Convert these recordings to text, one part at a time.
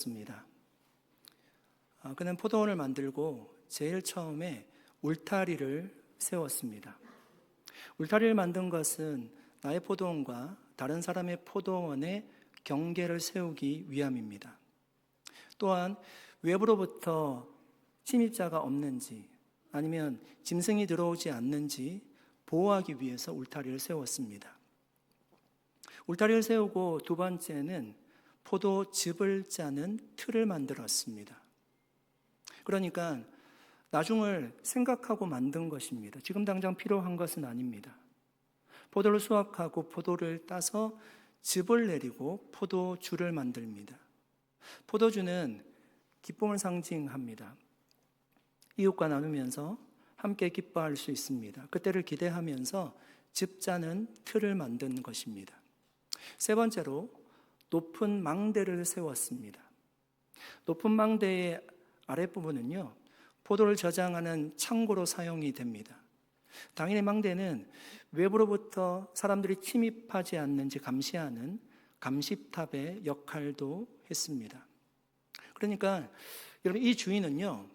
습니다. 그는 포도원을 만들고 제일 처음에 울타리를 세웠습니다. 울타리를 만든 것은 나의 포도원과 다른 사람의 포도원의 경계를 세우기 위함입니다. 또한 외부로부터 침입자가 없는지 아니면 짐승이 들어오지 않는지 보호하기 위해서 울타리를 세웠습니다. 울타리를 세우고 두 번째는 포도즙을 짜는 틀을 만들었습니다. 그러니까 나중을 생각하고 만든 것입니다. 지금 당장 필요한 것은 아닙니다. 포도를 수확하고 포도를 따서 즙을 내리고 포도주를 만듭니다. 포도주는 기쁨을 상징합니다. 이웃과 나누면서 함께 기뻐할 수 있습니다. 그때를 기대하면서 즙 짜는 틀을 만든 것입니다. 세 번째로 높은 망대를 세웠습니다. 높은 망대의 아랫부분은요, 포도를 저장하는 창고로 사용이 됩니다. 당연히 망대는 외부로부터 사람들이 침입하지 않는지 감시하는 감시탑의 역할도 했습니다. 그러니까 여러분, 이 주인은요,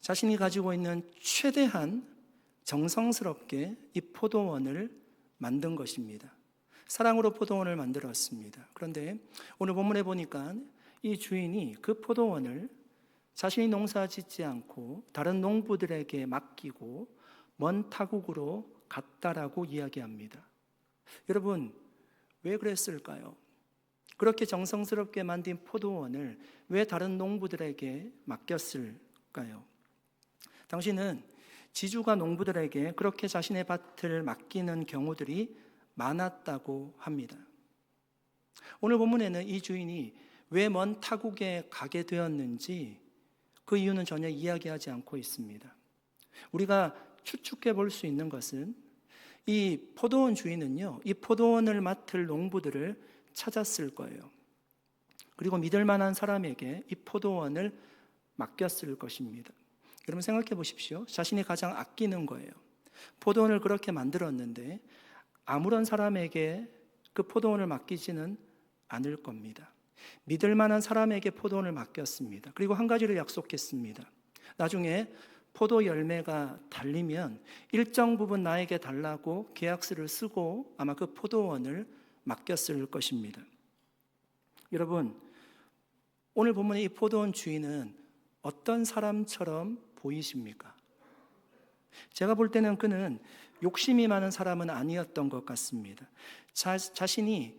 자신이 가지고 있는 최대한 정성스럽게 이 포도원을 만든 것입니다. 사랑으로 포도원을 만들었습니다. 그런데 오늘 본문에 보니까 이 주인이 그 포도원을 자신이 농사 짓지 않고 다른 농부들에게 맡기고 먼 타국으로 갔다라고 이야기합니다. 여러분, 왜 그랬을까요? 그렇게 정성스럽게 만든 포도원을 왜 다른 농부들에게 맡겼을까요? 당신은 지주가 농부들에게 그렇게 자신의 밭을 맡기는 경우들이 많았다고 합니다. 오늘 본문에는 이 주인이 왜 먼 타국에 가게 되었는지 그 이유는 전혀 이야기하지 않고 있습니다. 우리가 추측해 볼 수 있는 것은 이 포도원 주인은요, 이 포도원을 맡을 농부들을 찾았을 거예요. 그리고 믿을 만한 사람에게 이 포도원을 맡겼을 것입니다. 여러분 생각해 보십시오. 자신이 가장 아끼는 거예요. 포도원을 그렇게 만들었는데 아무런 사람에게 그 포도원을 맡기지는 않을 겁니다. 믿을 만한 사람에게 포도원을 맡겼습니다. 그리고 한 가지를 약속했습니다. 나중에 포도 열매가 달리면 일정 부분 나에게 달라고 계약서를 쓰고 아마 그 포도원을 맡겼을 것입니다. 여러분, 오늘 본문의 이 포도원 주인은 어떤 사람처럼 보이십니까? 제가 볼 때는 그는 욕심이 많은 사람은 아니었던 것 같습니다. 자신이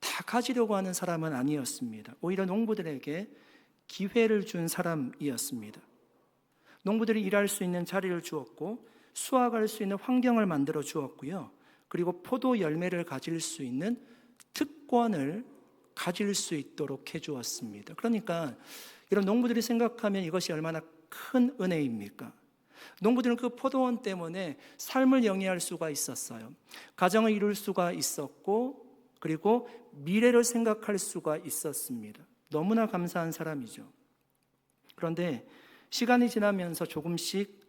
다 가지려고 하는 사람은 아니었습니다. 오히려 농부들에게 기회를 준 사람이었습니다. 농부들이 일할 수 있는 자리를 주었고 수확할 수 있는 환경을 만들어 주었고요. 그리고 포도 열매를 가질 수 있는 특권을 가질 수 있도록 해주었습니다. 그러니까 이런 농부들이 생각하면 이것이 얼마나 큰 은혜입니까? 농부들은 그 포도원 때문에 삶을 영위할 수가 있었어요. 가정을 이룰 수가 있었고 그리고 미래를 생각할 수가 있었습니다. 너무나 감사한 사람이죠. 그런데 시간이 지나면서 조금씩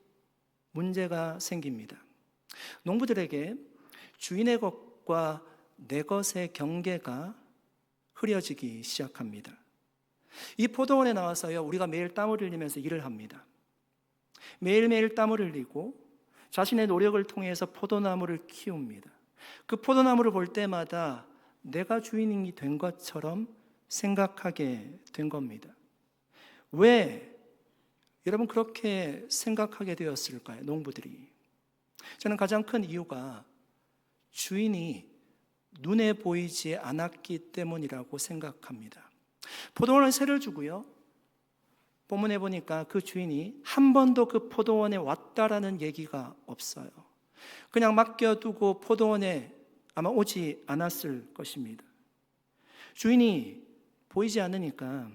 문제가 생깁니다. 농부들에게 주인의 것과 내 것의 경계가 흐려지기 시작합니다. 이 포도원에 나와서요, 우리가 매일 땀을 흘리면서 일을 합니다. 매일매일 땀을 흘리고 자신의 노력을 통해서 포도나무를 키웁니다. 그 포도나무를 볼 때마다 내가 주인이 된 것처럼 생각하게 된 겁니다. 왜 여러분 그렇게 생각하게 되었을까요? 농부들이. 저는 가장 큰 이유가 주인이 눈에 보이지 않았기 때문이라고 생각합니다. 포도원을 세를 주고요, 본문에 보니까 그 주인이 한 번도 그 포도원에 왔다라는 얘기가 없어요. 그냥 맡겨두고 포도원에 아마 오지 않았을 것입니다. 주인이 보이지 않으니까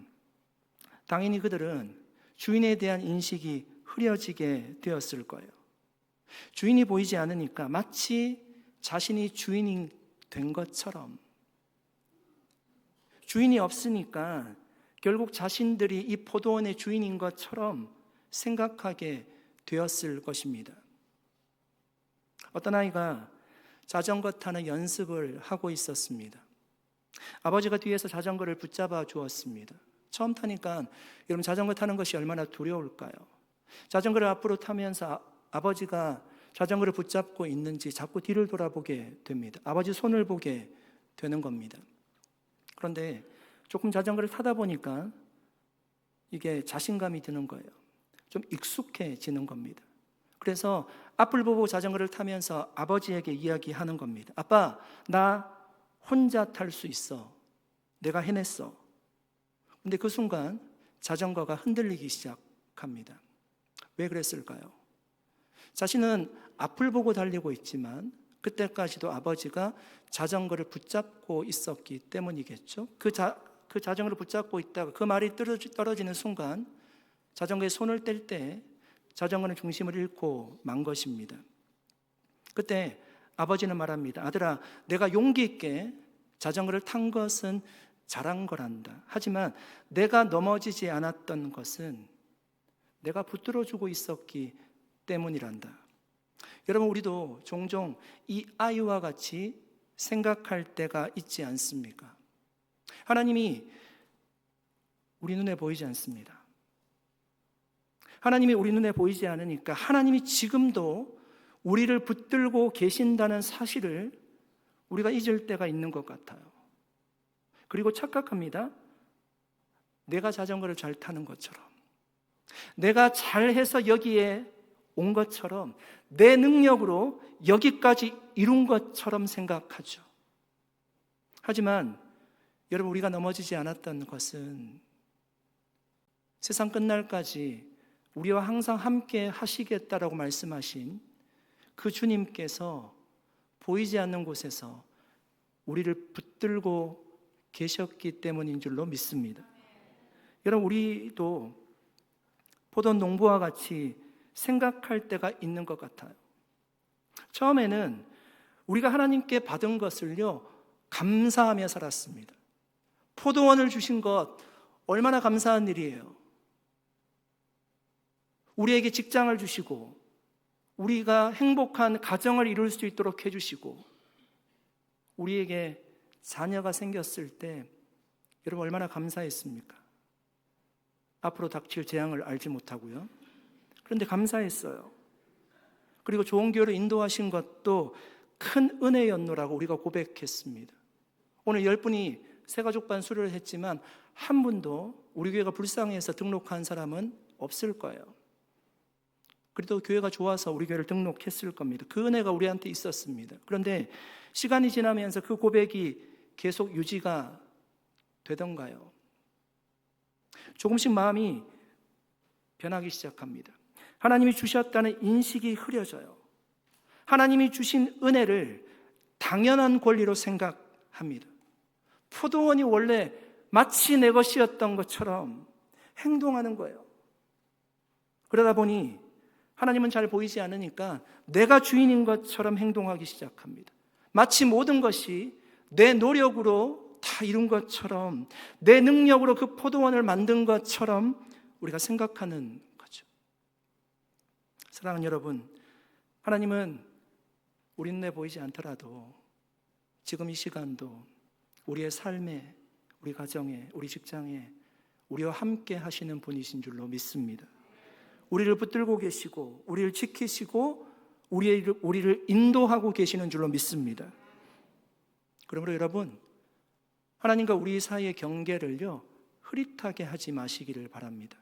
당연히 그들은 주인에 대한 인식이 흐려지게 되었을 거예요. 주인이 보이지 않으니까 마치 자신이 주인이 된 것처럼, 주인이 없으니까 결국 자신들이 이 포도원의 주인인 것처럼 생각하게 되었을 것입니다. 어떤 아이가 자전거 타는 연습을 하고 있었습니다. 아버지가 뒤에서 자전거를 붙잡아 주었습니다. 처음 타니까 여러분 자전거 타는 것이 얼마나 두려울까요? 자전거를 앞으로 타면서 아버지가 자전거를 붙잡고 있는지 자꾸 뒤를 돌아보게 됩니다. 아버지 손을 보게 되는 겁니다. 그런데 조금 자전거를 타다 보니까 이게 자신감이 드는 거예요. 좀 익숙해지는 겁니다. 그래서 앞을 보고 자전거를 타면서 아버지에게 이야기하는 겁니다. 아빠, 나 혼자 탈 수 있어. 내가 해냈어. 근데 그 순간 자전거가 흔들리기 시작합니다. 왜 그랬을까요? 자신은 앞을 보고 달리고 있지만 그때까지도 아버지가 자전거를 붙잡고 있었기 때문이겠죠. 그 자전거를 붙잡고 있다가 그 말이 떨어지는 순간 자전거에 손을 뗄 때 자전거는 중심을 잃고 만 것입니다. 그때 아버지는 말합니다. 아들아, 내가 용기 있게 자전거를 탄 것은 잘한 거란다. 하지만 내가 넘어지지 않았던 것은 내가 붙들어주고 있었기 때문이란다. 여러분, 우리도 종종 이 아이와 같이 생각할 때가 있지 않습니까? 하나님이 우리 눈에 보이지 않습니다. 하나님이 우리 눈에 보이지 않으니까 하나님이 지금도 우리를 붙들고 계신다는 사실을 우리가 잊을 때가 있는 것 같아요. 그리고 착각합니다. 내가 자전거를 잘 타는 것처럼, 내가 잘해서 여기에 온 것처럼, 내 능력으로 여기까지 이룬 것처럼 생각하죠. 하지만 여러분, 우리가 넘어지지 않았던 것은 세상 끝날까지 우리와 항상 함께 하시겠다라고 말씀하신 그 주님께서 보이지 않는 곳에서 우리를 붙들고 계셨기 때문인 줄로 믿습니다. 여러분, 우리도 보던 농부와 같이 생각할 때가 있는 것 같아요. 처음에는 우리가 하나님께 받은 것을요, 감사하며 살았습니다. 포도원을 주신 것 얼마나 감사한 일이에요. 우리에게 직장을 주시고 우리가 행복한 가정을 이룰 수 있도록 해주시고 우리에게 자녀가 생겼을 때 여러분 얼마나 감사했습니까? 앞으로 닥칠 재앙을 알지 못하고요. 그런데 감사했어요. 그리고 좋은 교회로 인도하신 것도 큰 은혜였노라고 우리가 고백했습니다. 오늘 10분이 새가족반 수료를 했지만 한 분도 우리 교회가 불쌍해서 등록한 사람은 없을 거예요. 그래도 교회가 좋아서 우리 교회를 등록했을 겁니다. 그 은혜가 우리한테 있었습니다. 그런데 시간이 지나면서 그 고백이 계속 유지가 되던가요? 조금씩 마음이 변하기 시작합니다. 하나님이 주셨다는 인식이 흐려져요. 하나님이 주신 은혜를 당연한 권리로 생각합니다. 포도원이 원래 마치 내 것이었던 것처럼 행동하는 거예요. 그러다 보니 하나님은 잘 보이지 않으니까 내가 주인인 것처럼 행동하기 시작합니다. 마치 모든 것이 내 노력으로 다 이룬 것처럼, 내 능력으로 그 포도원을 만든 것처럼 우리가 생각하는 거죠. 사랑하는 여러분, 하나님은 우리 눈에 보이지 않더라도 지금 이 시간도 우리의 삶에, 우리 가정에, 우리 직장에 우리와 함께 하시는 분이신 줄로 믿습니다. 우리를 붙들고 계시고 우리를 지키시고 우리를 인도하고 계시는 줄로 믿습니다. 그러므로 여러분, 하나님과 우리 사이의 경계를요 흐릿하게 하지 마시기를 바랍니다.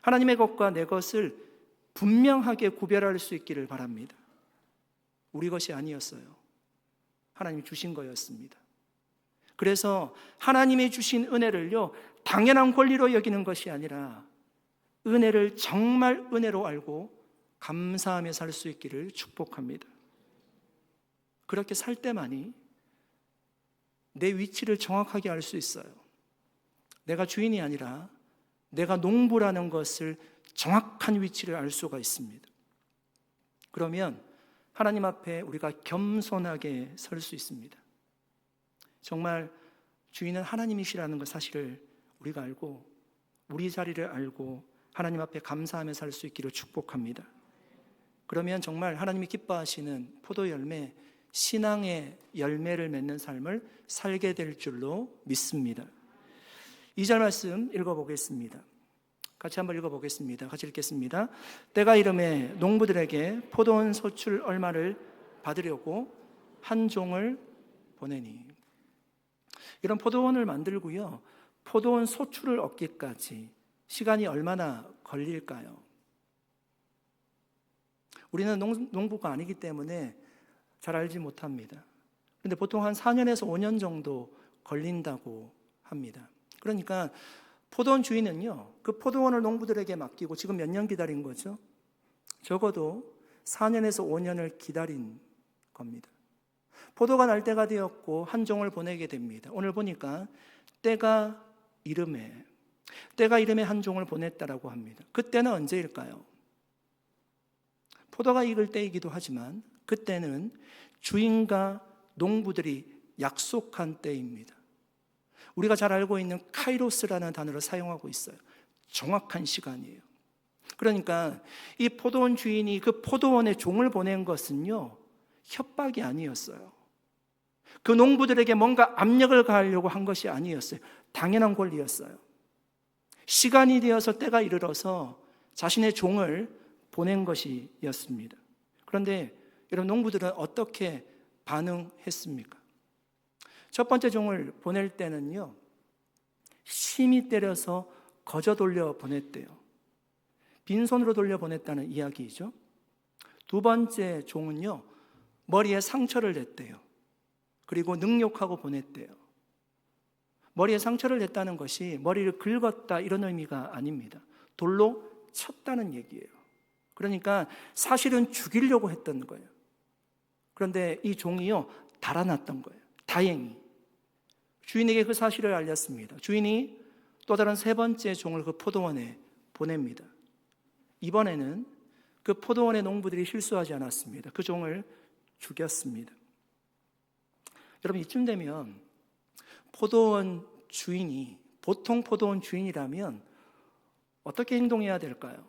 하나님의 것과 내 것을 분명하게 구별할 수 있기를 바랍니다. 우리 것이 아니었어요. 하나님이 주신 거였습니다. 그래서 하나님이 주신 은혜를요 당연한 권리로 여기는 것이 아니라 은혜를 정말 은혜로 알고 감사하며 살 수 있기를 축복합니다. 그렇게 살 때만이 내 위치를 정확하게 알 수 있어요. 내가 주인이 아니라 내가 농부라는 것을 정확한 위치를 알 수가 있습니다. 그러면 하나님 앞에 우리가 겸손하게 설 수 있습니다. 정말 주인은 하나님이시라는 것 사실을 우리가 알고 우리 자리를 알고 하나님 앞에 감사하며 살 수 있기를 축복합니다. 그러면 정말 하나님이 기뻐하시는 포도 열매, 신앙의 열매를 맺는 삶을 살게 될 줄로 믿습니다. 2절 말씀 읽어보겠습니다. 같이 한번 읽어보겠습니다. 같이 읽겠습니다. 때가 이름에 농부들에게 포도원 소출 얼마를 받으려고 한 종을 보내니. 이런 포도원을 만들고요, 포도원 소출을 얻기까지 시간이 얼마나 걸릴까요? 우리는 농부가 아니기 때문에 잘 알지 못합니다. 그런데 보통 한 4년에서 5년 정도 걸린다고 합니다. 그러니까 포도원 주인은요, 그 포도원을 농부들에게 맡기고 지금 몇 년 기다린 거죠? 적어도 4년에서 5년을 기다린 겁니다. 포도가 날 때가 되었고 한 종을 보내게 됩니다. 오늘 보니까 때가 이름에 한 종을 보냈다라고 합니다. 그때는 언제일까요? 포도가 익을 때이기도 하지만 그때는 주인과 농부들이 약속한 때입니다. 우리가 잘 알고 있는 카이로스라는 단어를 사용하고 있어요. 정확한 시간이에요. 그러니까 이 포도원 주인이 그 포도원에 종을 보낸 것은요, 협박이 아니었어요. 그 농부들에게 뭔가 압력을 가하려고 한 것이 아니었어요. 당연한 권리였어요. 시간이 되어서 때가 이르러서 자신의 종을 보낸 것이었습니다. 그런데 여러분, 농부들은 어떻게 반응했습니까? 첫 번째 종을 보낼 때는요, 심히 때려서 거저 돌려 보냈대요. 빈손으로 돌려 보냈다는 이야기이죠. 두 번째 종은요, 머리에 상처를 냈대요. 그리고 능욕하고 보냈대요. 머리에 상처를 냈다는 것이 머리를 긁었다 이런 의미가 아닙니다. 돌로 쳤다는 얘기예요. 그러니까 사실은 죽이려고 했던 거예요. 그런데 이 종이요, 달아났던 거예요. 다행히 주인에게 그 사실을 알렸습니다. 주인이 또 다른 세 번째 종을 그 포도원에 보냅니다. 이번에는 그 포도원의 농부들이 실수하지 않았습니다. 그 종을 죽였습니다. 여러분, 이쯤 되면 포도원 주인이, 보통 포도원 주인이라면 어떻게 행동해야 될까요?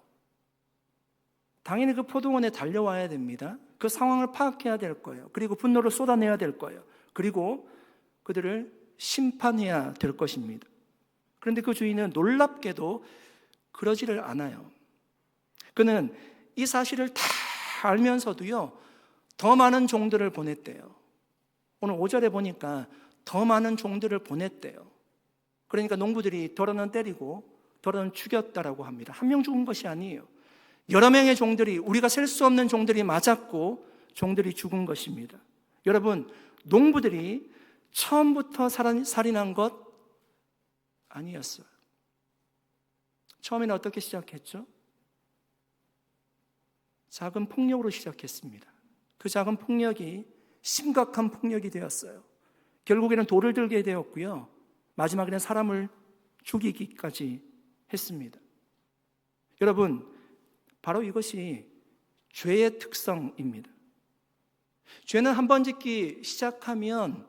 당연히 그 포도원에 달려와야 됩니다. 그 상황을 파악해야 될 거예요. 그리고 분노를 쏟아내야 될 거예요. 그리고 그들을 심판해야 될 것입니다. 그런데 그 주인은 놀랍게도 그러지를 않아요. 그는 이 사실을 다 알면서도요, 더 많은 종들을 보냈대요. 오늘 5절에 보니까 더 많은 종들을 보냈대요. 그러니까 농부들이 더러는 때리고 더러는 죽였다라고 합니다. 한 명 죽은 것이 아니에요. 여러 명의 종들이, 우리가 셀 수 없는 종들이 맞았고 종들이 죽은 것입니다. 여러분, 농부들이 처음부터 살인한 것 아니었어요. 처음에는 어떻게 시작했죠? 작은 폭력으로 시작했습니다. 그 작은 폭력이 심각한 폭력이 되었어요. 결국에는 돌을 들게 되었고요, 마지막에는 사람을 죽이기까지 했습니다. 여러분, 바로 이것이 죄의 특성입니다. 죄는 한 번 짓기 시작하면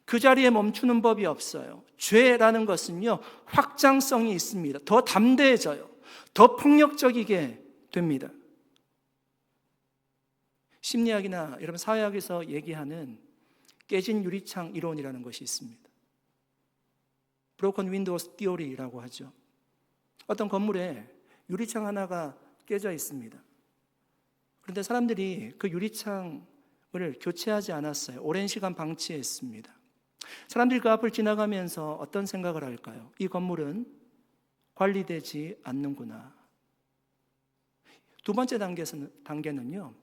그 자리에 멈추는 법이 없어요. 죄라는 것은요, 확장성이 있습니다. 더 담대해져요. 더 폭력적이게 됩니다. 심리학이나 여러분 사회학에서 얘기하는 깨진 유리창 이론이라는 것이 있습니다. Broken Windows Theory라고 하죠. 어떤 건물에 유리창 하나가 깨져 있습니다. 그런데 사람들이 그 유리창을 교체하지 않았어요. 오랜 시간 방치했습니다. 사람들이 그 앞을 지나가면서 어떤 생각을 할까요? 이 건물은 관리되지 않는구나. 두 번째 단계는요,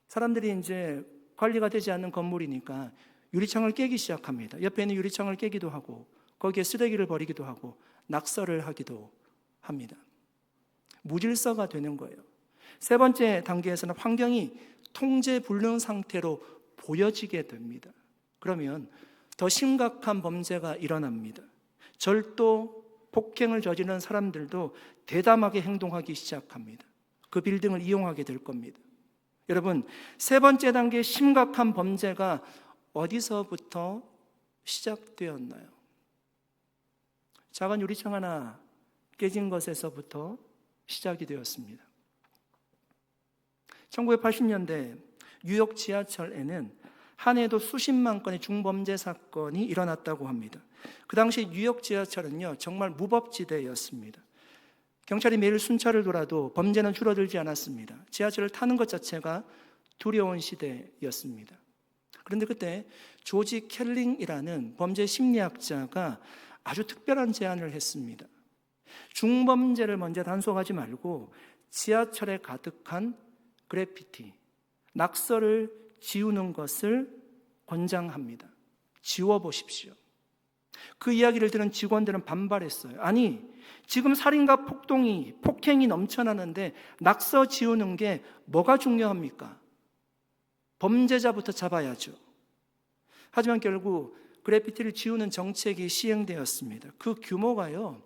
사람들이 이제 관리가 되지 않는 건물이니까 유리창을 깨기 시작합니다. 옆에 있는 유리창을 깨기도 하고 거기에 쓰레기를 버리기도 하고 낙서를 하기도 합니다. 무질서가 되는 거예요. 세 번째 단계에서는 환경이 통제불능 상태로 보여지게 됩니다. 그러면 더 심각한 범죄가 일어납니다. 절도, 폭행을 저지르는 사람들도 대담하게 행동하기 시작합니다. 그 빌딩을 이용하게 될 겁니다. 여러분, 세 번째 단계의 심각한 범죄가 어디서부터 시작되었나요? 작은 유리창 하나 깨진 것에서부터 시작이 되었습니다. 1980년대 뉴욕 지하철에는 한 해도 수십만 건의 중범죄 사건이 일어났다고 합니다. 그 당시 뉴욕 지하철은요, 정말 무법지대였습니다. 경찰이 매일 순찰을 돌아도 범죄는 줄어들지 않았습니다. 지하철을 타는 것 자체가 두려운 시대였습니다. 그런데 그때 조지 켈링이라는 범죄 심리학자가 아주 특별한 제안을 했습니다. 중범죄를 먼저 단속하지 말고 지하철에 가득한 그래피티, 낙서를 지우는 것을 권장합니다. 지워보십시오. 그 이야기를 들은 직원들은 반발했어요. 아니, 지금 살인과 폭행이 넘쳐나는데 낙서 지우는 게 뭐가 중요합니까? 범죄자부터 잡아야죠. 하지만 결국 그래피티를 지우는 정책이 시행되었습니다. 그 규모가요,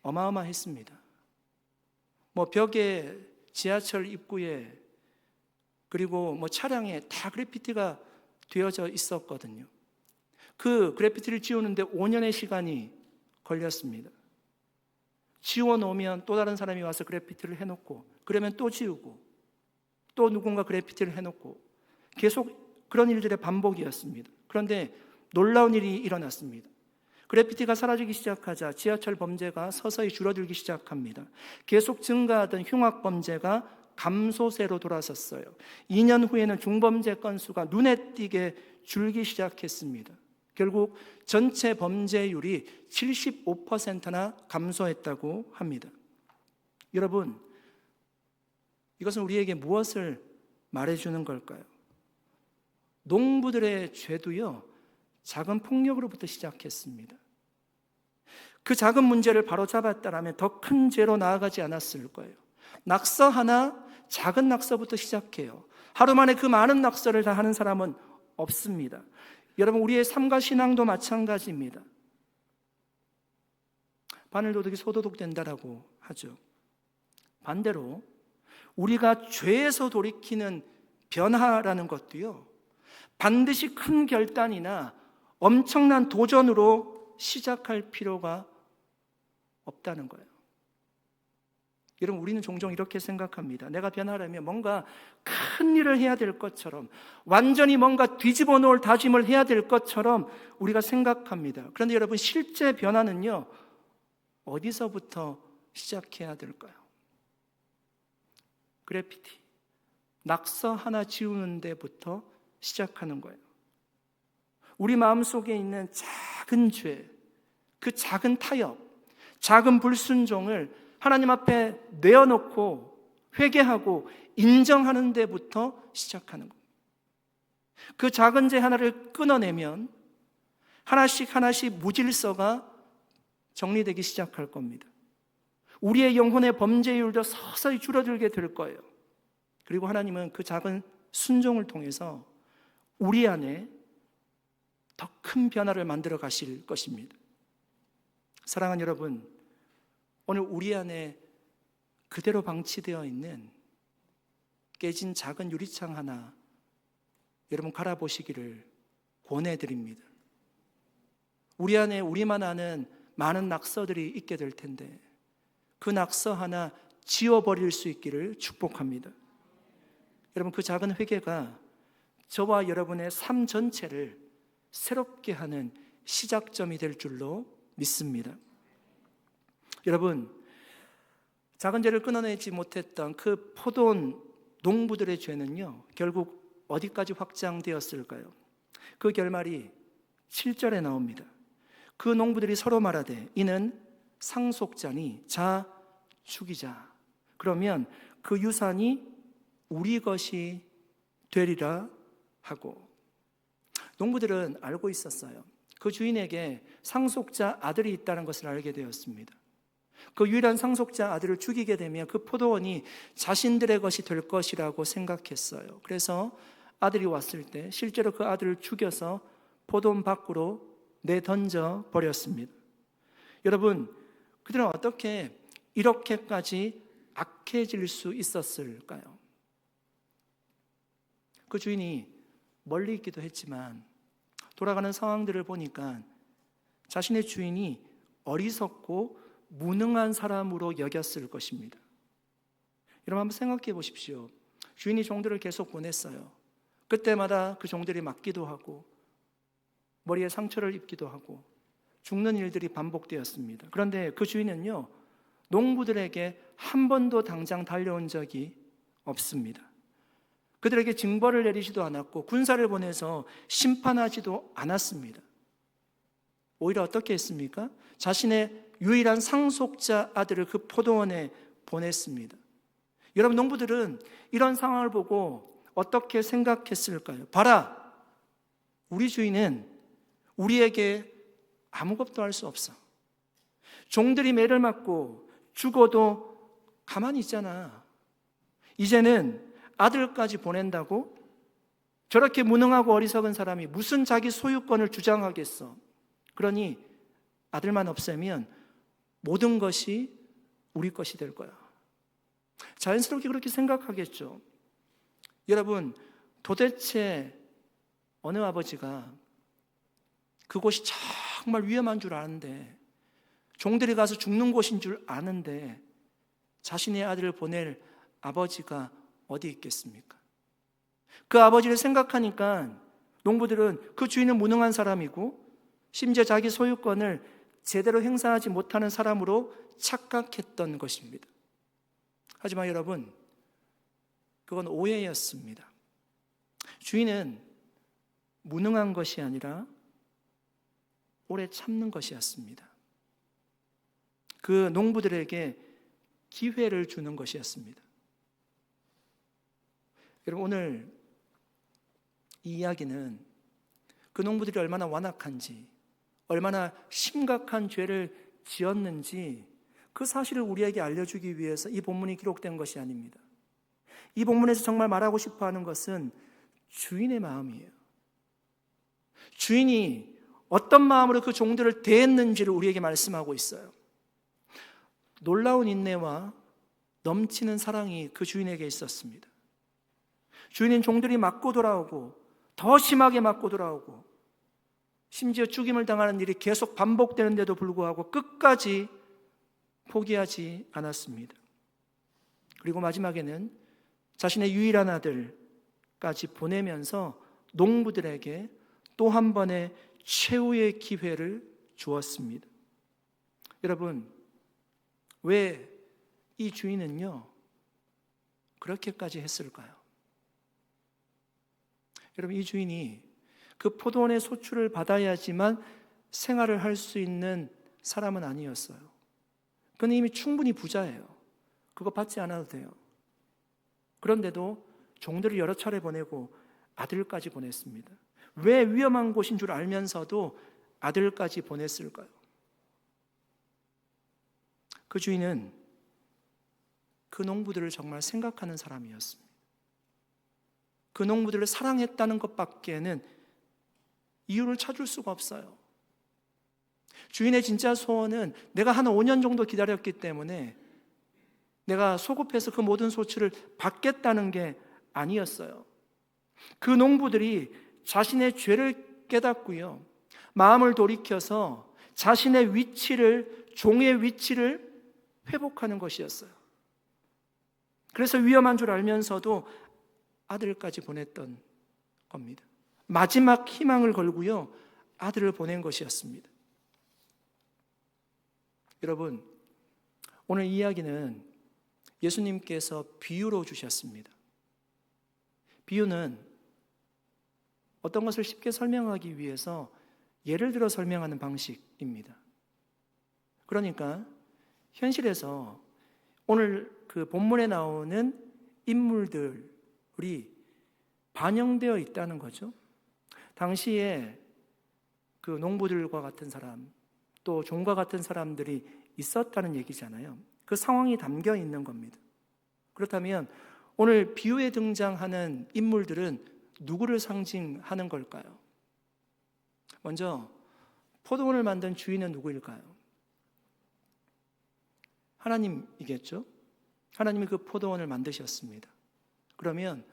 어마어마했습니다. 벽에, 지하철 입구에, 그리고 차량에 다 그래피티가 되어져 있었거든요. 그 그래피티를 지우는데 5년의 시간이 걸렸습니다. 지워놓으면 또 다른 사람이 와서 그래피티를 해놓고, 그러면 또 지우고, 또 누군가 그래피티를 해놓고, 계속 그런 일들의 반복이었습니다. 그런데 놀라운 일이 일어났습니다. 그래피티가 사라지기 시작하자 지하철 범죄가 서서히 줄어들기 시작합니다. 계속 증가하던 흉악 범죄가 감소세로 돌아섰어요. 2년 후에는 중범죄 건수가 눈에 띄게 줄기 시작했습니다. 결국 전체 범죄율이 75%나 감소했다고 합니다. 여러분, 이것은 우리에게 무엇을 말해주는 걸까요? 농부들의 죄도요, 작은 폭력으로부터 시작했습니다. 그 작은 문제를 바로잡았다면 더 큰 죄로 나아가지 않았을 거예요. 낙서 하나, 작은 낙서부터 시작해요. 하루 만에 그 많은 낙서를 다 하는 사람은 없습니다. 여러분, 우리의 삶과 신앙도 마찬가지입니다. 바늘도둑이 소도둑 된다라고 하죠. 반대로 우리가 죄에서 돌이키는 변화라는 것도요, 반드시 큰 결단이나 엄청난 도전으로 시작할 필요가 없다는 거예요. 여러분, 우리는 종종 이렇게 생각합니다. 내가 변하려면 뭔가 큰 일을 해야 될 것처럼, 완전히 뭔가 뒤집어 놓을 다짐을 해야 될 것처럼 우리가 생각합니다. 그런데 여러분, 실제 변화는요, 어디서부터 시작해야 될까요? 그래피티, 낙서 하나 지우는 데부터 시작하는 거예요. 우리 마음속에 있는 작은 죄, 그 작은 타협, 작은 불순종을 하나님 앞에 내어놓고 회개하고 인정하는 데부터 시작하는 겁니다. 그 작은 죄 하나를 끊어내면 하나씩 무질서가 정리되기 시작할 겁니다. 우리의 영혼의 범죄율도 서서히 줄어들게 될 거예요. 그리고 하나님은 그 작은 순종을 통해서 우리 안에 더 큰 변화를 만들어 가실 것입니다. 사랑하는 여러분, 오늘 우리 안에 그대로 방치되어 있는 깨진 작은 유리창 하나 여러분 갈아보시기를 권해드립니다. 우리 안에 우리만 아는 많은 낙서들이 있게 될 텐데 그 낙서 하나 지워버릴 수 있기를 축복합니다. 여러분, 그 작은 회개가 저와 여러분의 삶 전체를 새롭게 하는 시작점이 될 줄로 믿습니다. 여러분, 작은 죄를 끊어내지 못했던 그 포도원 농부들의 죄는요, 결국 어디까지 확장되었을까요? 그 결말이 7절에 나옵니다. 그 농부들이 서로 말하되 이는 상속자니 자 죽이자. 그러면 그 유산이 우리 것이 되리라 하고. 농부들은 알고 있었어요. 그 주인에게 상속자 아들이 있다는 것을 알게 되었습니다. 그 유일한 상속자 아들을 죽이게 되면 그 포도원이 자신들의 것이 될 것이라고 생각했어요. 그래서 아들이 왔을 때 실제로 그 아들을 죽여서 포도원 밖으로 내던져 버렸습니다. 여러분, 그들은 어떻게 이렇게까지 악해질 수 있었을까요? 그 주인이 멀리 있기도 했지만 돌아가는 상황들을 보니까 자신의 주인이 어리석고 무능한 사람으로 여겼을 것입니다. 여러분, 한번 생각해 보십시오. 주인이 종들을 계속 보냈어요. 그때마다 그 종들이 맞기도 하고 머리에 상처를 입기도 하고 죽는 일들이 반복되었습니다. 그런데 그 주인은요, 농부들에게 한 번도 당장 달려온 적이 없습니다. 그들에게 징벌을 내리지도 않았고 군사를 보내서 심판하지도 않았습니다. 오히려 어떻게 했습니까? 자신의 유일한 상속자 아들을 그 포도원에 보냈습니다. 여러분, 농부들은 이런 상황을 보고 어떻게 생각했을까요? 봐라, 우리 주인은 우리에게 아무것도 할 수 없어. 종들이 매를 맞고 죽어도 가만히 있잖아. 이제는 아들까지 보낸다고? 저렇게 무능하고 어리석은 사람이 무슨 자기 소유권을 주장하겠어? 그러니 아들만 없애면 모든 것이 우리 것이 될 거야. 자연스럽게 그렇게 생각하겠죠. 여러분, 도대체 어느 아버지가 그곳이 정말 위험한 줄 아는데, 종들이 가서 죽는 곳인 줄 아는데 자신의 아들을 보낼 아버지가 어디 있겠습니까? 그 아버지를 생각하니까 농부들은 그 주인은 무능한 사람이고 심지어 자기 소유권을 제대로 행사하지 못하는 사람으로 착각했던 것입니다. 하지만 여러분, 그건 오해였습니다. 주인은 무능한 것이 아니라 오래 참는 것이었습니다. 그 농부들에게 기회를 주는 것이었습니다. 여러분, 오늘 이 이야기는 그 농부들이 얼마나 완악한지, 얼마나 심각한 죄를 지었는지 그 사실을 우리에게 알려주기 위해서 이 본문이 기록된 것이 아닙니다. 이 본문에서 정말 말하고 싶어 하는 것은 주인의 마음이에요. 주인이 어떤 마음으로 그 종들을 대했는지를 우리에게 말씀하고 있어요. 놀라운 인내와 넘치는 사랑이 그 주인에게 있었습니다. 주인은 종들이 맞고 돌아오고 더 심하게 맞고 돌아오고 심지어 죽임을 당하는 일이 계속 반복되는데도 불구하고 끝까지 포기하지 않았습니다. 그리고 마지막에는 자신의 유일한 아들까지 보내면서 농부들에게 또 한 번의 최후의 기회를 주었습니다. 여러분, 왜 이 주인은요 그렇게까지 했을까요? 여러분, 이 주인이 그 포도원의 소출을 받아야지만 생활을 할 수 있는 사람은 아니었어요. 그는 이미 충분히 부자예요. 그거 받지 않아도 돼요. 그런데도 종들을 여러 차례 보내고 아들까지 보냈습니다. 왜 위험한 곳인 줄 알면서도 아들까지 보냈을까요? 그 주인은 그 농부들을 정말 생각하는 사람이었습니다. 그 농부들을 사랑했다는 것밖에는 이유를 찾을 수가 없어요. 주인의 진짜 소원은 내가 한 5년 정도 기다렸기 때문에 내가 소급해서 그 모든 소출을 받겠다는 게 아니었어요. 그 농부들이 자신의 죄를 깨닫고요, 마음을 돌이켜서 자신의 위치를, 종의 위치를 회복하는 것이었어요. 그래서 위험한 줄 알면서도 아들까지 보냈던 겁니다. 마지막 희망을 걸고요, 아들을 보낸 것이었습니다. 여러분, 오늘 이야기는 예수님께서 비유로 주셨습니다. 비유는 어떤 것을 쉽게 설명하기 위해서 예를 들어 설명하는 방식입니다. 그러니까 현실에서 오늘 그 본문에 나오는 인물들이 반영되어 있다는 거죠. 당시에 그 농부들과 같은 사람, 또 종과 같은 사람들이 있었다는 얘기잖아요. 그 상황이 담겨 있는 겁니다. 그렇다면 오늘 비유에 등장하는 인물들은 누구를 상징하는 걸까요? 먼저 포도원을 만든 주인은 누구일까요? 하나님이겠죠? 하나님이 그 포도원을 만드셨습니다. 그러면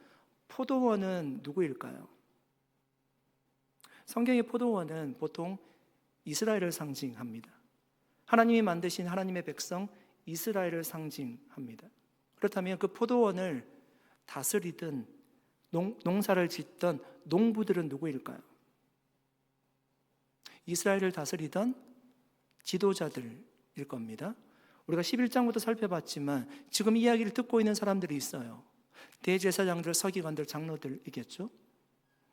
포도원은 누구일까요? 성경의 포도원은 보통 이스라엘을 상징합니다. 하나님이 만드신 하나님의 백성 이스라엘을 상징합니다. 그렇다면 그 포도원을 다스리던 농사를 짓던 농부들은 누구일까요? 이스라엘을 다스리던 지도자들일 겁니다. 우리가 11장부터 살펴봤지만 지금 이야기를 듣고 있는 사람들이 있어요. 대제사장들, 서기관들, 장로들이겠죠.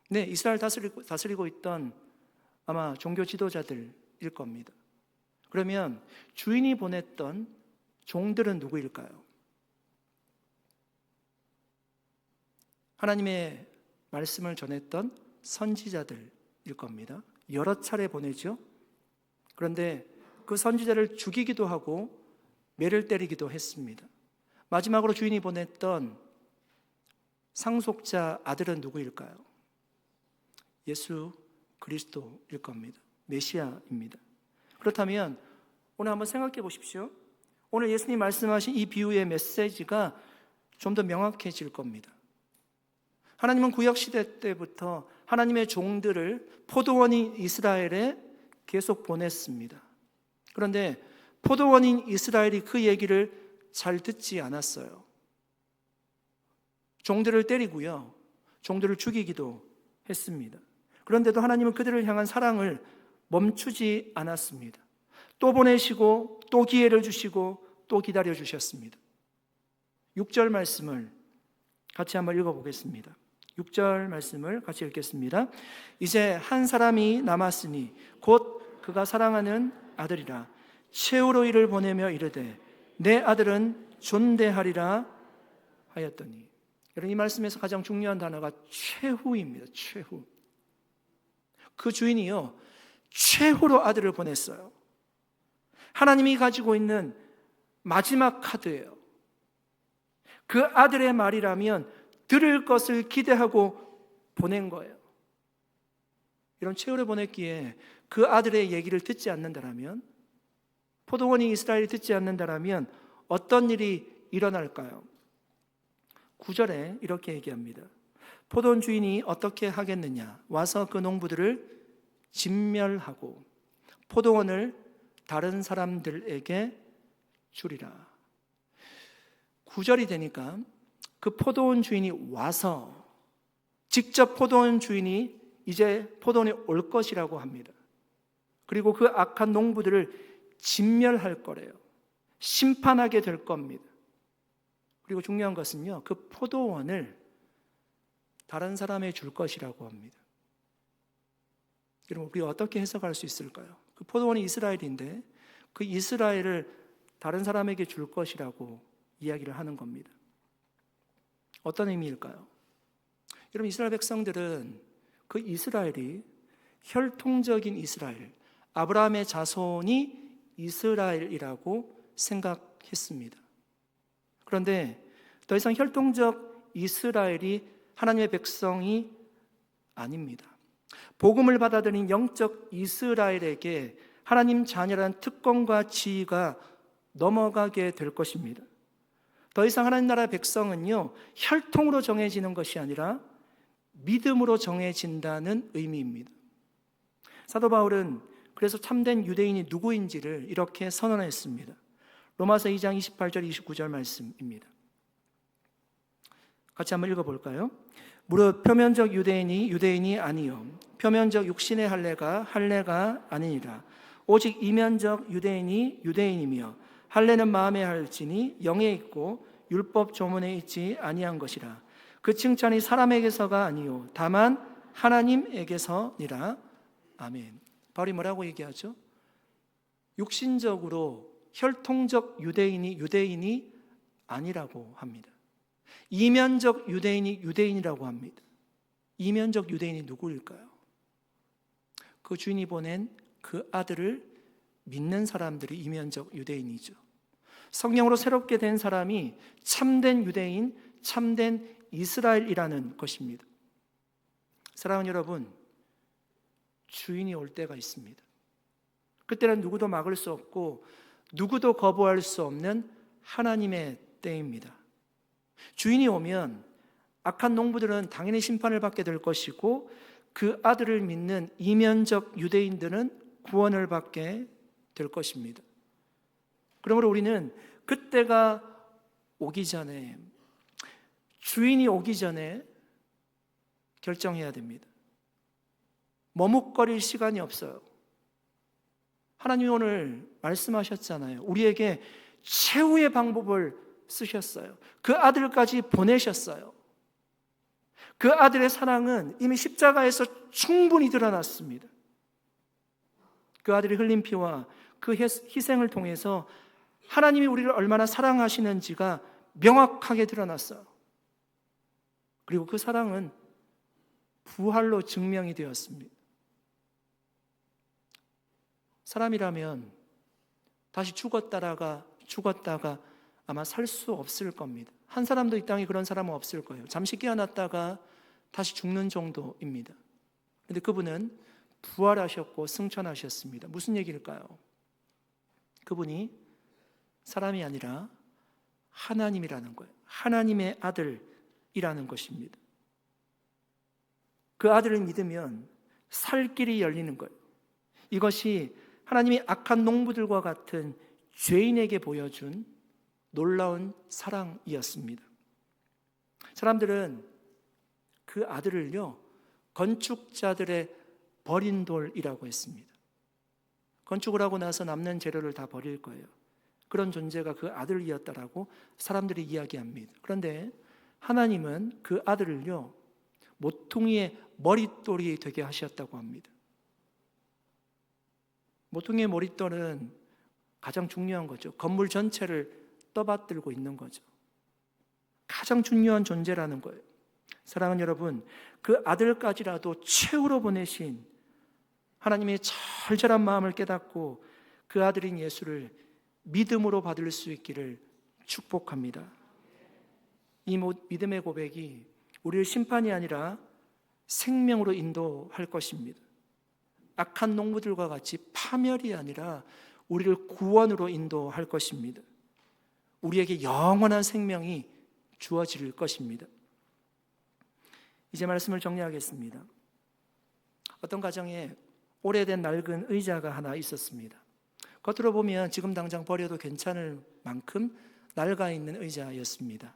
네, 이스라엘 다스리고 있던 아마 종교 지도자들일 겁니다. 그러면 주인이 보냈던 종들은 누구일까요? 하나님의 말씀을 전했던 선지자들일 겁니다. 여러 차례 보내죠. 그런데 그 선지자를 죽이기도 하고 매를 때리기도 했습니다. 마지막으로 주인이 보냈던 상속자 아들은 누구일까요? 예수 그리스도일 겁니다. 메시아입니다. 그렇다면 오늘 한번 생각해 보십시오. 오늘 예수님 말씀하신 이 비유의 메시지가 좀 더 명확해질 겁니다. 하나님은 구약시대 때부터 하나님의 종들을 포도원인 이스라엘에 계속 보냈습니다. 그런데 포도원인 이스라엘이 그 얘기를 잘 듣지 않았어요. 종들을 때리고요, 종들을 죽이기도 했습니다. 그런데도 하나님은 그들을 향한 사랑을 멈추지 않았습니다. 또 보내시고 또 기회를 주시고 또 기다려 주셨습니다. 6절 말씀을 같이 한번 읽어보겠습니다. 6절 말씀을 같이 읽겠습니다. 이제 한 사람이 남았으니 곧 그가 사랑하는 아들이라. 최후로 이를 보내며 이르되 내 아들은 존대하리라 하였더니. 여러분, 이 말씀에서 가장 중요한 단어가 최후입니다. 최후. 그 주인이요, 최후로 아들을 보냈어요. 하나님이 가지고 있는 마지막 카드예요. 그 아들의 말이라면 들을 것을 기대하고 보낸 거예요. 이런 최후를 보냈기에 그 아들의 얘기를 듣지 않는다라면, 포도원이 이스라엘이 듣지 않는다라면 어떤 일이 일어날까요? 9절에 이렇게 얘기합니다. 포도원 주인이 어떻게 하겠느냐? 와서 그 농부들을 진멸하고 포도원을 다른 사람들에게 주리라. 9절이 되니까 그 포도원 주인이 와서, 직접 포도원 주인이 이제 포도원에 올 것이라고 합니다. 그리고 그 악한 농부들을 진멸할 거래요. 심판하게 될 겁니다. 그리고 중요한 것은요, 그 포도원을 다른 사람에 줄 것이라고 합니다. 여러분, 우리가 어떻게 해석할 수 있을까요? 그 포도원이 이스라엘인데 그 이스라엘을 다른 사람에게 줄 것이라고 이야기를 하는 겁니다. 어떤 의미일까요? 여러분, 이스라엘 백성들은 그 이스라엘이 혈통적인 이스라엘, 아브라함의 자손이 이스라엘이라고 생각했습니다. 그런데 더 이상 혈통적 이스라엘이 하나님의 백성이 아닙니다. 복음을 받아들인 영적 이스라엘에게 하나님 자녀라는 특권과 지위가 넘어가게 될 것입니다. 더 이상 하나님 나라의 백성은요, 혈통으로 정해지는 것이 아니라 믿음으로 정해진다는 의미입니다. 사도 바울은 그래서 참된 유대인이 누구인지를 이렇게 선언했습니다. 로마서 2장 28절 29절 말씀입니다. 같이 한번 읽어볼까요? 무릇 표면적 유대인이 유대인이 아니요 표면적 육신의 할례가 아니니라. 오직 이면적 유대인이 유대인이며 할례는 마음에 할지니 영에 있고 율법 조문에 있지 아니한 것이라. 그 칭찬이 사람에게서가 아니요 다만 하나님에게서니라. 아멘. 바울이 뭐라고 얘기하죠? 육신적으로 혈통적 유대인이 아니라고 합니다. 이면적 유대인이 유대인이라고 합니다. 이면적 유대인이 누구일까요? 그 주인이 보낸 그 아들을 믿는 사람들이 이면적 유대인이죠. 성령으로 새롭게 된 사람이 참된 유대인, 참된 이스라엘이라는 것입니다. 사랑하는 여러분, 주인이 올 때가 있습니다. 그때는 누구도 막을 수 없고 누구도 거부할 수 없는 하나님의 때입니다. 주인이 오면 악한 농부들은 당연히 심판을 받게 될 것이고 그 아들을 믿는 이면적 유대인들은 구원을 받게 될 것입니다. 그러므로 우리는 그때가 오기 전에, 주인이 오기 전에 결정해야 됩니다. 머뭇거릴 시간이 없어요. 하나님이 오늘 말씀하셨잖아요. 우리에게 최후의 방법을 쓰셨어요. 그 아들까지 보내셨어요. 그 아들의 사랑은 이미 십자가에서 충분히 드러났습니다. 그 아들이 흘린 피와 그 희생을 통해서 하나님이 우리를 얼마나 사랑하시는지가 명확하게 드러났어요. 그리고 그 사랑은 부활로 증명이 되었습니다. 사람이라면 다시 죽었다가 아마 살 수 없을 겁니다. 한 사람도 이 땅에 그런 사람은 없을 거예요. 잠시 깨어났다가 다시 죽는 정도입니다. 그런데 그분은 부활하셨고 승천하셨습니다. 무슨 얘기일까요? 그분이 사람이 아니라 하나님이라는 거예요. 하나님의 아들이라는 것입니다. 그 아들을 믿으면 살 길이 열리는 거예요. 이것이 하나님이 악한 농부들과 같은 죄인에게 보여준 놀라운 사랑이었습니다. 사람들은 그 아들을요, 건축자들의 버린 돌이라고 했습니다. 건축을 하고 나서 남는 재료를 다 버릴 거예요. 그런 존재가 그 아들이었다라고 사람들이 이야기합니다. 그런데 하나님은 그 아들을요, 모퉁이의 머릿돌이 되게 하셨다고 합니다. 모퉁이의 머릿돌은 가장 중요한 거죠. 건물 전체를 떠받들고 있는 거죠. 가장 중요한 존재라는 거예요. 사랑하는 여러분, 그 아들까지라도 최후로 보내신 하나님의 절절한 마음을 깨닫고 그 아들인 예수를 믿음으로 받을 수 있기를 축복합니다. 이 믿음의 고백이 우리를 심판이 아니라 생명으로 인도할 것입니다. 악한 농부들과 같이 파멸이 아니라 우리를 구원으로 인도할 것입니다. 우리에게 영원한 생명이 주어질 것입니다. 이제 말씀을 정리하겠습니다. 어떤 가정에 오래된 낡은 의자가 하나 있었습니다. 겉으로 보면 지금 당장 버려도 괜찮을 만큼 낡아 있는 의자였습니다.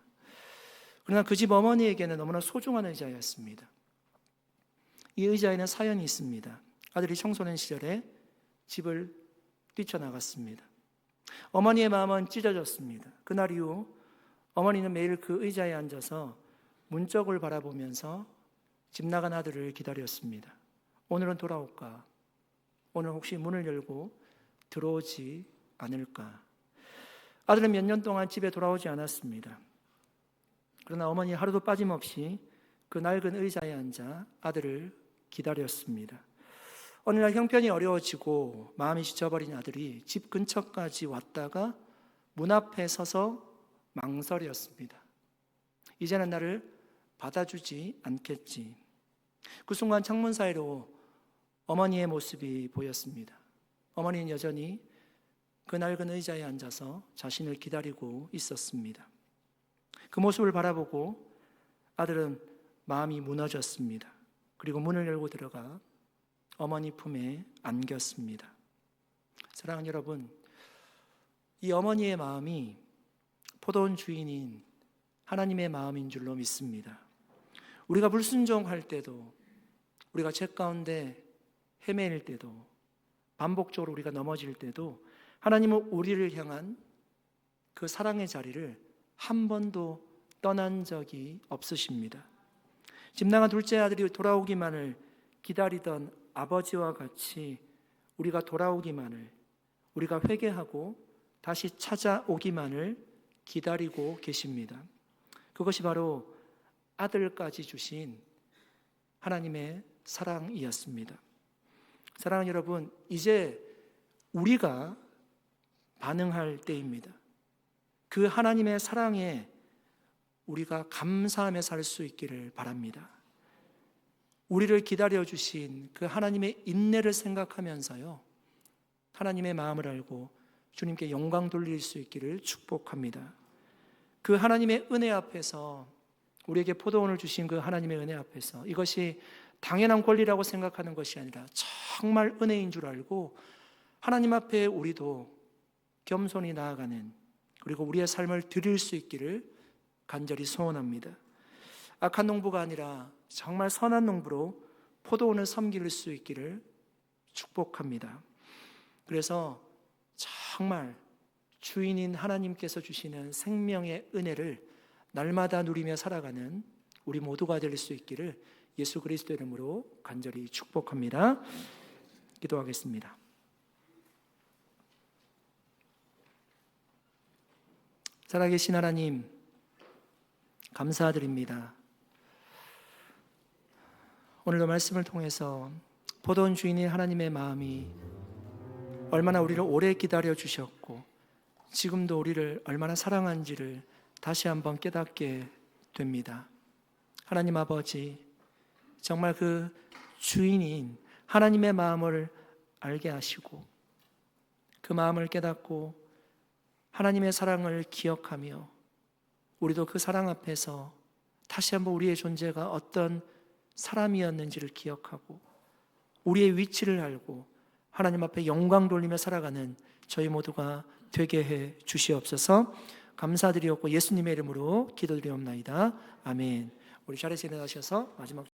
그러나 그 집 어머니에게는 너무나 소중한 의자였습니다. 이 의자에는 사연이 있습니다. 아들이 청소년 시절에 집을 뛰쳐나갔습니다. 어머니의 마음은 찢어졌습니다. 그날 이후 어머니는 매일 그 의자에 앉아서 문짝을 바라보면서 집 나간 아들을 기다렸습니다. 오늘은 돌아올까? 오늘 혹시 문을 열고 들어오지 않을까? 아들은 몇 년 동안 집에 돌아오지 않았습니다. 그러나 어머니 하루도 빠짐없이 그 낡은 의자에 앉아 아들을 기다렸습니다. 어느 날 형편이 어려워지고 마음이 지쳐버린 아들이 집 근처까지 왔다가 문 앞에 서서 망설였습니다. 이제는 나를 받아주지 않겠지. 그 순간 창문 사이로 어머니의 모습이 보였습니다. 어머니는 여전히 그 낡은 의자에 앉아서 자신을 기다리고 있었습니다. 그 모습을 바라보고 아들은 마음이 무너졌습니다. 그리고 문을 열고 들어가 어머니 품에 안겼습니다. 사랑하는 여러분, 이 어머니의 마음이 포도원 주인인 하나님의 마음인 줄로 믿습니다. 우리가 불순종할 때도, 우리가 죄 가운데 헤매일 때도, 반복적으로 우리가 넘어질 때도 하나님은 우리를 향한 그 사랑의 자리를 한 번도 떠난 적이 없으십니다. 집 나간 둘째 아들이 돌아오기만을 기다리던 아버지와 같이 우리가 돌아오기만을, 우리가 회개하고 다시 찾아오기만을 기다리고 계십니다. 그것이 바로 아들까지 주신 하나님의 사랑이었습니다. 사랑하는 여러분, 이제 우리가 반응할 때입니다. 그 하나님의 사랑에 우리가 감사하며 살 수 있기를 바랍니다. 우리를 기다려주신 그 하나님의 인내를 생각하면서요, 하나님의 마음을 알고 주님께 영광 돌릴 수 있기를 축복합니다. 그 하나님의 은혜 앞에서, 우리에게 포도원을 주신 그 하나님의 은혜 앞에서 이것이 당연한 권리라고 생각하는 것이 아니라 정말 은혜인 줄 알고 하나님 앞에 우리도 겸손히 나아가는, 그리고 우리의 삶을 드릴 수 있기를 간절히 소원합니다. 악한 농부가 아니라 정말 선한 농부로 포도원을 섬길 수 있기를 축복합니다. 그래서 정말 주인인 하나님께서 주시는 생명의 은혜를 날마다 누리며 살아가는 우리 모두가 될 수 있기를 예수 그리스도 이름으로 간절히 축복합니다. 기도하겠습니다. 살아계신 하나님, 감사드립니다. 오늘도 말씀을 통해서 포도원 주인인 하나님의 마음이 얼마나 우리를 오래 기다려 주셨고 지금도 우리를 얼마나 사랑한지를 다시 한번 깨닫게 됩니다. 하나님 아버지, 정말 그 주인인 하나님의 마음을 알게 하시고 그 마음을 깨닫고 하나님의 사랑을 기억하며 우리도 그 사랑 앞에서 다시 한번 우리의 존재가 어떤 사람이었는지를 기억하고 우리의 위치를 알고 하나님 앞에 영광 돌리며 살아가는 저희 모두가 되게 해 주시옵소서. 감사드리옵고 예수님의 이름으로 기도드리옵나이다. 아멘. 우리 자리에서 일어나셔서 마지막